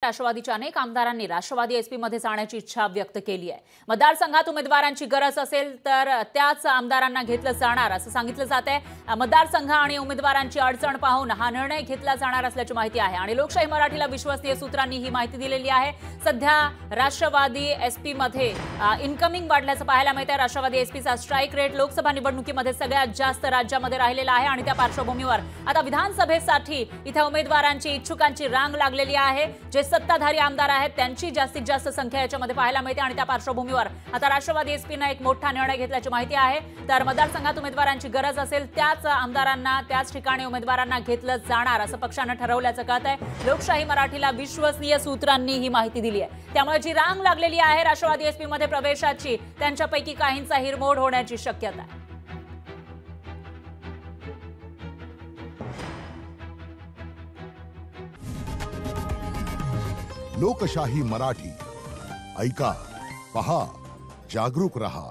राष्ट्रवादीच्या अनेक आमदारांनी राष्ट्रवादी एसपी मध्ये जाण्याची इच्छा व्यक्त केली आहे। मतदारसंघात उमेदवारांची गरज असेल तर त्याच आमदारांना घेतलं जाणार असं सांगितलं जातंय। मतदारसंघ आणि उमेदवारांची अडचण पाहून हा निर्णय घेतला जाणार असल्याची माहिती आहे आणि लोकशाही मराठीला विश्वसनीय सूत्रांनी ही माहिती दिलेली आहे। सध्या राष्ट्रवादी एसपी मध्ये इनकमिंग वाढल्याचं पाहायला मिळतंय। राष्ट्रवादी एसपीचा स्ट्राइक रेट लोकसभा निवडणुकीमध्ये सगळ्यात जास्त राज्यामध्ये राहिलेला आहे आणि त्या पार्श्वभूमीवर आता विधानसभेसाठी इथे उमेदवारांची इच्छुकांची रांग लागलेली आहे। जे सत्ताधारी आमदार आहेत त्यांची जास्तीत जास्त संख्या याच्यामध्ये पाहायला मिळते आणि त्या पार्श्वभूमीवर आता राष्ट्रवादी एसपीने एक मोठा निर्णय घेतल्याची माहिती आहे। तर मतदारसंघात उमेदवारांची गरज असेल त्याच आमदारांना त्याच ठिकाणी उमेदवारांना घेतलं जाणार असं पक्षाने ठरवल्याचं कळतंय। लोकशाही मराठीला विश्वसनीय सूत्रांनी ही माहिती दिली आहे। त्यामुळे जी रांग लागलेली आहे राष्ट्रवादी एसपी मध्ये प्रवेशाची त्यांच्यापैकी काहींचा हिरमोड होण्याची शक्यता आहे। लोकशाही मराठी ऐका, पहा, जागरूक रहा।